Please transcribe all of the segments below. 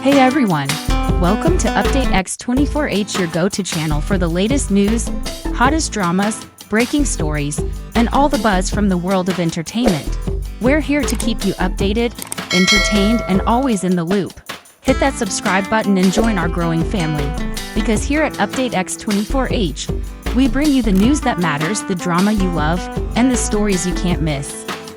Hey everyone! Welcome to Update X24H, your go-to channel for the latest news, hottest dramas, breaking stories, and all the buzz from the world of entertainment. We're here to keep you updated, entertained, and always in the loop. Hit that subscribe button and join our growing family. Because here at Update X24H, we bring you the news that matters, the drama you love, and the stories you can't miss.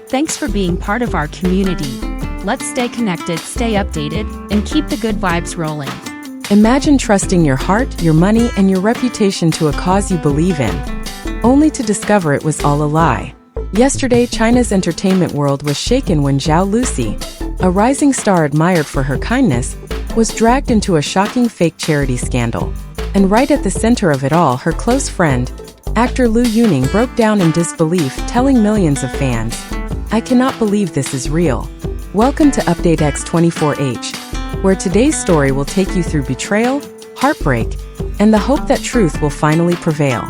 Thanks for being part of our community. Let's stay connected, stay updated, and keep the good vibes rolling. Imagine trusting your heart, your money, and your reputation to a cause you believe in, only to discover it was all a lie. Yesterday, China's entertainment world was shaken when Xiao Lucy, a rising star admired for her kindness, was dragged into a shocking fake charity scandal. And right at the center of it all, her close friend, actor Liu Yuning, broke down in disbelief, telling millions of fans, "I cannot believe this is real." Welcome to Update X24H, where today's story will take you through betrayal, heartbreak, and the hope that truth will finally prevail.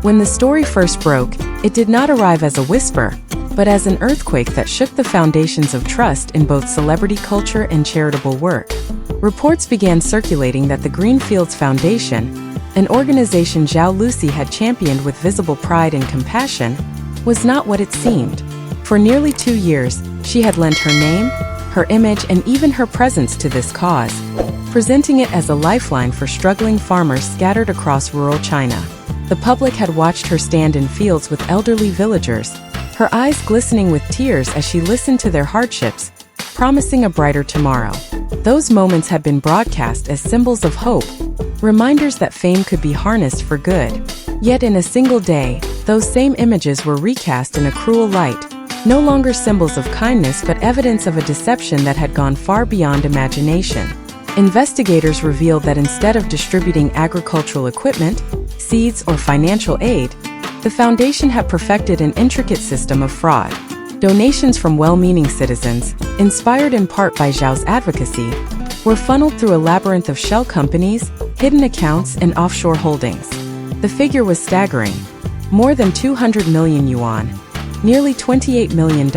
When the story first broke, it did not arrive as a whisper, but as an earthquake that shook the foundations of trust in both celebrity culture and charitable work. Reports began circulating that the Greenfields Foundation, an organization Zhao Lusi had championed with visible pride and compassion, was not what it seemed. For nearly 2 years, she had lent her name, her image, and even her presence to this cause, presenting it as a lifeline for struggling farmers scattered across rural China. The public had watched her stand in fields with elderly villagers, her eyes glistening with tears as she listened to their hardships, promising a brighter tomorrow. Those moments had been broadcast as symbols of hope, reminders that fame could be harnessed for good. Yet in a single day, those same images were recast in a cruel light, no longer symbols of kindness but evidence of a deception that had gone far beyond imagination. Investigators revealed that instead of distributing agricultural equipment, seeds, or financial aid, the foundation had perfected an intricate system of fraud. Donations from well-meaning citizens, inspired in part by Zhao's advocacy, were funneled through a labyrinth of shell companies, hidden accounts, and offshore holdings. The figure was staggering: more than 200 million yuan, nearly $28 million,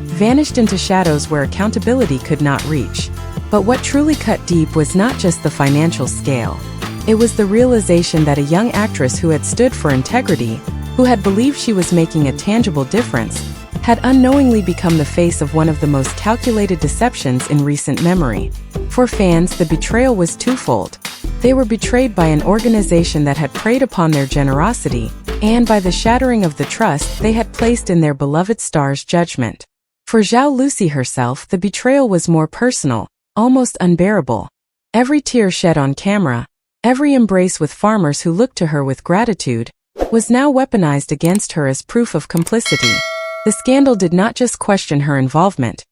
vanished into shadows where accountability could not reach. But what truly cut deep was not just the financial scale. It was the realization that a young actress who had stood for integrity, who had believed she was making a tangible difference, had unknowingly become the face of one of the most calculated deceptions in recent memory. For fans, the betrayal was twofold. They were betrayed by an organization that had preyed upon their generosity, and by the shattering of the trust they had placed in their beloved star's judgment. For Zhao Lucy herself, the betrayal was more personal, almost unbearable. Every tear shed on camera, every embrace with farmers who looked to her with gratitude, was now weaponized against her as proof of complicity. The scandal did not just question her involvement.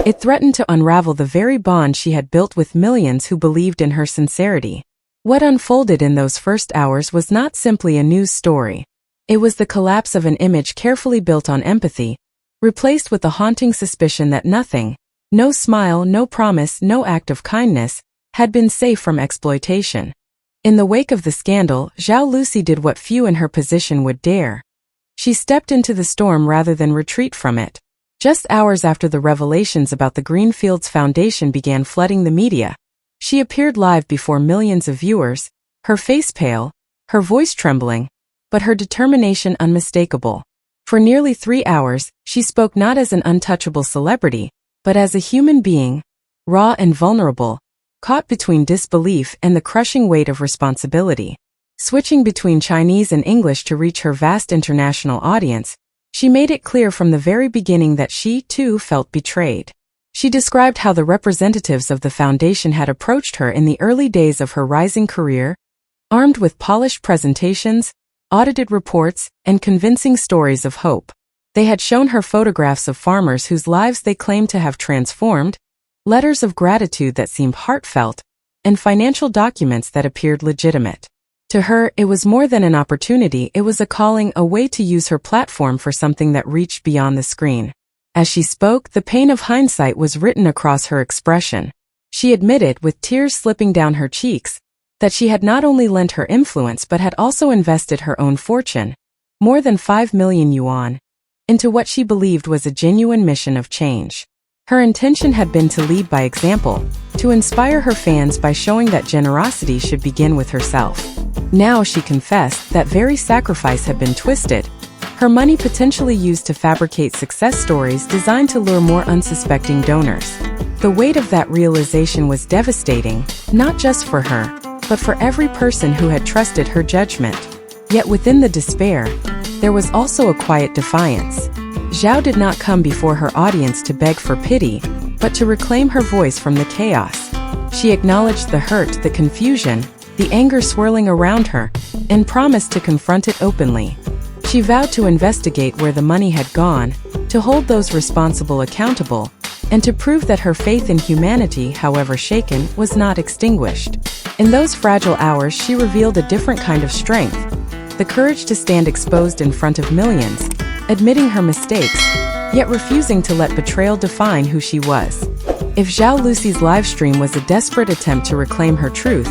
It threatened to unravel the very bond she had built with millions who believed in her sincerity. What unfolded in those first hours was not simply a news story. It was the collapse of an image carefully built on empathy, replaced with the haunting suspicion that nothing, no smile, no promise, no act of kindness, had been safe from exploitation. In the wake of the scandal, Zhao Lucy did what few in her position would dare. She stepped into the storm rather than retreat from it. Just hours after the revelations about the Greenfields Foundation began flooding the media, she appeared live before millions of viewers, her face pale, her voice trembling, but her determination unmistakable. For nearly 3 hours, she spoke not as an untouchable celebrity, but as a human being, raw and vulnerable, caught between disbelief and the crushing weight of responsibility. Switching between Chinese and English to reach her vast international audience, she made it clear from the very beginning that she, too, felt betrayed. She described how the representatives of the foundation had approached her in the early days of her rising career, armed with polished presentations, audited reports, and convincing stories of hope. They had shown her photographs of farmers whose lives they claimed to have transformed, letters of gratitude that seemed heartfelt, and financial documents that appeared legitimate. To her, it was more than an opportunity, it was a calling, a way to use her platform for something that reached beyond the screen. As she spoke, the pain of hindsight was written across her expression. She admitted, with tears slipping down her cheeks, that she had not only lent her influence but had also invested her own fortune, more than 5 million yuan, into what she believed was a genuine mission of change. Her intention had been to lead by example, to inspire her fans by showing that generosity should begin with herself. Now she confessed that very sacrifice had been twisted, her money potentially used to fabricate success stories designed to lure more unsuspecting donors. The weight of that realization was devastating, not just for her, but for every person who had trusted her judgment. Yet within the despair, there was also a quiet defiance. Zhao did not come before her audience to beg for pity, but to reclaim her voice from the chaos. She acknowledged the hurt, the confusion, the anger swirling around her, and promised to confront it openly. She vowed to investigate where the money had gone, to hold those responsible accountable, and to prove that her faith in humanity, however shaken, was not extinguished. In those fragile hours, she revealed a different kind of strength, the courage to stand exposed in front of millions, admitting her mistakes, yet refusing to let betrayal define who she was. If Xiao Lucy's livestream was a desperate attempt to reclaim her truth,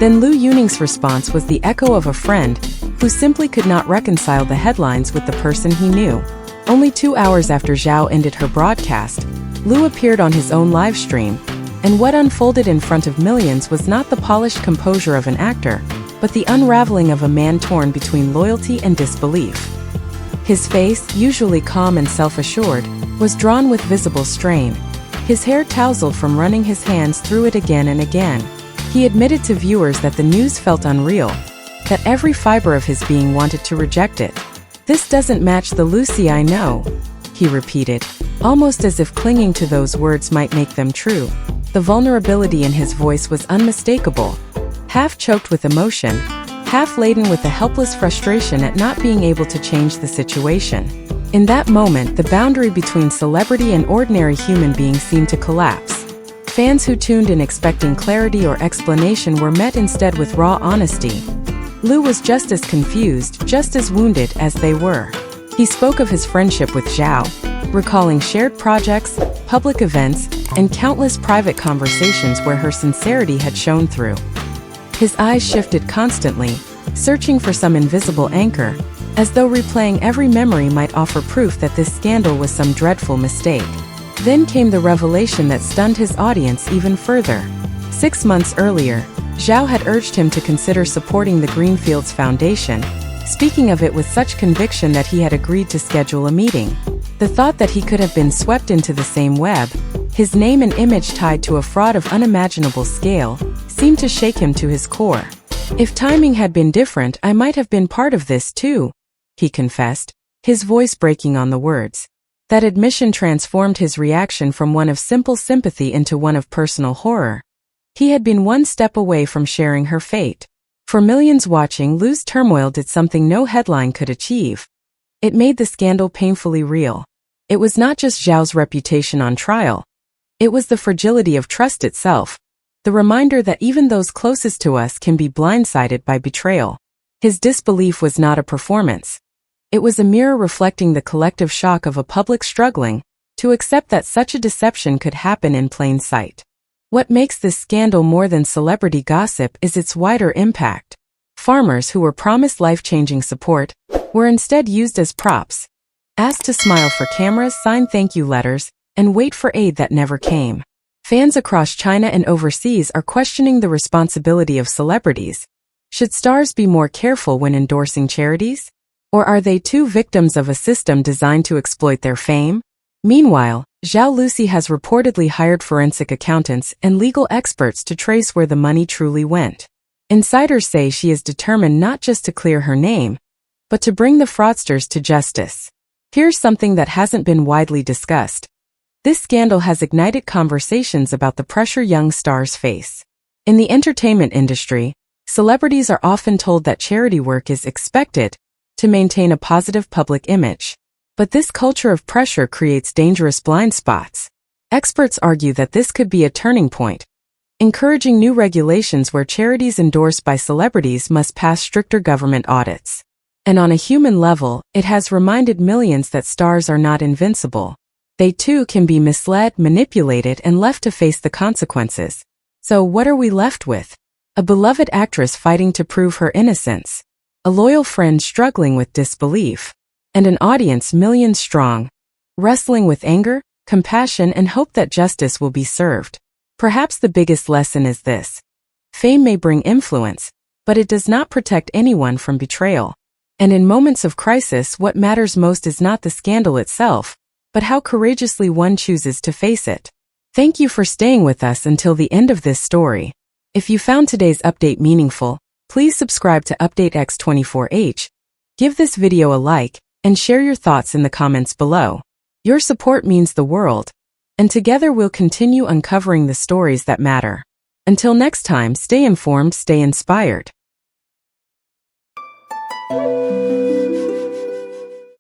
then Liu Yuning's response was the echo of a friend who simply could not reconcile the headlines with the person he knew. Only 2 hours after Zhao ended her broadcast, Liu appeared on his own livestream, and what unfolded in front of millions was not the polished composure of an actor, but the unraveling of a man torn between loyalty and disbelief. His face, usually calm and self-assured, was drawn with visible strain. His hair tousled from running his hands through it again and again. He admitted to viewers that the news felt unreal, that every fiber of his being wanted to reject it. "This doesn't match the Lucy I know," he repeated, almost as if clinging to those words might make them true. The vulnerability in his voice was unmistakable, half choked with emotion, half laden with a helpless frustration at not being able to change the situation. In that moment, the boundary between celebrity and ordinary human being seemed to collapse. Fans who tuned in expecting clarity or explanation were met instead with raw honesty. Liu was just as confused, just as wounded as they were. He spoke of his friendship with Zhao, recalling shared projects, public events, and countless private conversations where her sincerity had shone through. His eyes shifted constantly, searching for some invisible anchor, as though replaying every memory might offer proof that this scandal was some dreadful mistake. Then came the revelation that stunned his audience even further. 6 months earlier, Zhao had urged him to consider supporting the Greenfields Foundation, speaking of it with such conviction that he had agreed to schedule a meeting. The thought that he could have been swept into the same web, his name and image tied to a fraud of unimaginable scale, seemed to shake him to his core. "If timing had been different, I might have been part of this too," he confessed, his voice breaking on the words. That admission transformed his reaction from one of simple sympathy into one of personal horror. He had been one step away from sharing her fate. For millions watching, Liu's turmoil did something no headline could achieve. It made the scandal painfully real. It was not just Zhao's reputation on trial. It was the fragility of trust itself, the reminder that even those closest to us can be blindsided by betrayal. His disbelief was not a performance. It was a mirror reflecting the collective shock of a public struggling to accept that such a deception could happen in plain sight. What makes this scandal more than celebrity gossip is its wider impact. Farmers who were promised life-changing support were instead used as props, asked to smile for cameras, sign thank you letters, and wait for aid that never came. Fans across China and overseas are questioning the responsibility of celebrities. Should stars be more careful when endorsing charities? Or are they too victims of a system designed to exploit their fame? Meanwhile, Zhao Lucy has reportedly hired forensic accountants and legal experts to trace where the money truly went. Insiders say she is determined not just to clear her name, but to bring the fraudsters to justice. Here's something that hasn't been widely discussed. This scandal has ignited conversations about the pressure young stars face. In the entertainment industry, celebrities are often told that charity work is expected to maintain a positive public image. But this culture of pressure creates dangerous blind spots. Experts argue that this could be a turning point, encouraging new regulations where charities endorsed by celebrities must pass stricter government audits. And on a human level, it has reminded millions that stars are not invincible. They too can be misled, manipulated, and left to face the consequences. So what are we left with? A beloved actress fighting to prove her innocence, a loyal friend struggling with disbelief, and an audience millions strong, wrestling with anger, compassion, and hope that justice will be served. Perhaps the biggest lesson is this: fame may bring influence, but it does not protect anyone from betrayal. And in moments of crisis, what matters most is not the scandal itself, but how courageously one chooses to face it. Thank you for staying with us until the end of this story. If you found today's update meaningful, please subscribe to Update X24H, give this video a like, and share your thoughts in the comments below. Your support means the world, and together we'll continue uncovering the stories that matter. Until next time, stay informed, stay inspired.